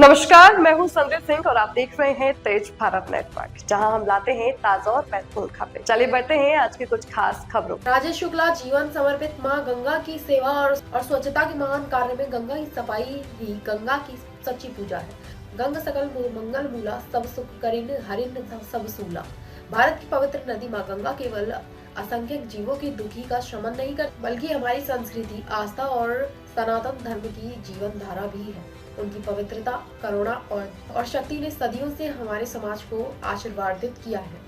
नमस्कार, मैं हूं संदीप सिंह और आप देख रहे हैं तेज भारत नेटवर्क, जहां हम लाते हैं ताजा और महत्वपूर्ण खबरें। चलिए बढ़ते हैं आज की कुछ खास खबरों। राजेश शुक्ला जीवन समर्पित मां गंगा की सेवा और स्वच्छता के महान कार्य में गंगा की सफाई ही गंगा की सच्ची पूजा है। गंग सकल मंगल मूला सब सुख करिन हरिन सब सूला। भारत की पवित्र नदी मां गंगा केवल असंख्यक जीवों की दुखी का शमन नहीं कर बल्कि हमारी संस्कृति, आस्था और सनातन धर्म की जीवन धारा भी है। उनकी पवित्रता, करुणा और शक्ति ने सदियों से हमारे समाज को आशीर्वादित किया है।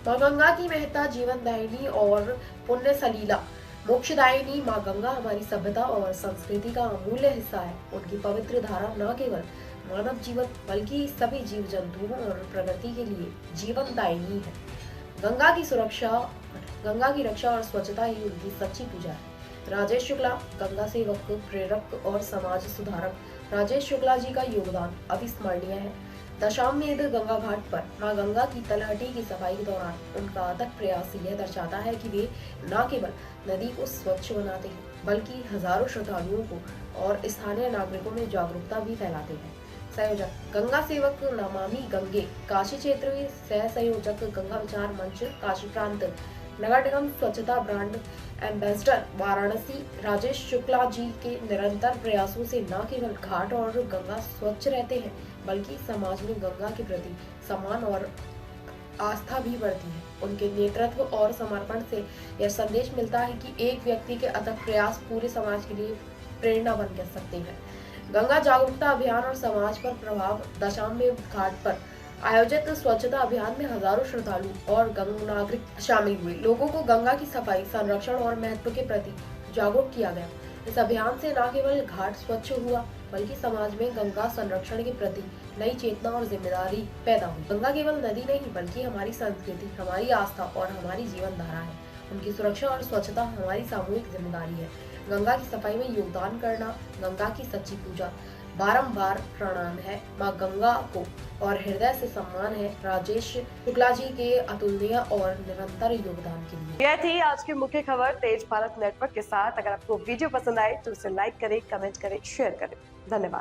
मां गंगा की महत्ता जीवनदायिनी और पुण्य सलीला मोक्षदायिनी मां गंगा हमारी सभ्यता और संस्कृति का अमूल्य हिस्सा है। उनकी पवित्र धारा न केवल मानव जीवन बल्कि सभी जीव जंतुओं और प्रकृति के लिए जीवनदायिनी है। गंगा की रक्षा और स्वच्छता ही उनकी सच्ची पूजा है। राजेश शुक्ला, गंगा सेवक, प्रेरक और समाज सुधारक राजेश शुक्ला जी का योगदान अविस्मरणीय है। दशाश्वमेध गंगा घाट पर मां गंगा की तलहटी की सफाई के दौरान उनका अथक प्रयास यह दर्शाता है कि वे न केवल नदी को स्वच्छ बनाते हैं बल्कि हजारों श्रद्धालुओं को और स्थानीय नागरिकों में जागरूकता भी फैलाते हैं। संयोजक गंगा सेवक नमामि गंगे काशी क्षेत्र में सह संयोजक गंगा विचार मंच काशी प्रांत नगर निगम स्वच्छता ब्रांड एम्बेसडर वाराणसी राजेश शुक्ला जी के निरंतर प्रयासों से न केवल घाट और गंगा स्वच्छ रहते हैं बल्कि समाज में गंगा के प्रति सम्मान और आस्था भी बढ़ती है। उनके नेतृत्व और समर्पण से यह संदेश मिलता है कि एक व्यक्ति के अथक प्रयास पूरे समाज के लिए प्रेरणा बन सकते हैं। गंगा जागरूकता अभियान और समाज पर प्रभाव दशाश्वमेध घाट पर आयोजित स्वच्छता अभियान में हजारों श्रद्धालु और गंगा नागरिक शामिल हुए। लोगों को गंगा की सफाई, संरक्षण और महत्व के प्रति जागरूक किया गया। इस अभियान से न केवल घाट स्वच्छ हुआ बल्कि समाज में गंगा संरक्षण के प्रति नई चेतना और जिम्मेदारी पैदा हुई। गंगा केवल नदी नहीं बल्कि हमारी संस्कृति, हमारी आस्था और हमारी जीवन धारा है। उनकी सुरक्षा और स्वच्छता हमारी सामूहिक जिम्मेदारी है। गंगा की सफाई में योगदान करना गंगा की सच्ची पूजा। बारंबार प्रणाम है मां गंगा को और हृदय से सम्मान है राजेश शुक्ला जी के अतुलनीय और निरंतर योगदान के लिए। यह थी आज की मुख्य खबर तेज भारत नेटवर्क के साथ। अगर आपको वीडियो पसंद आए तो उसे लाइक करें, कमेंट करें, शेयर करें। धन्यवाद।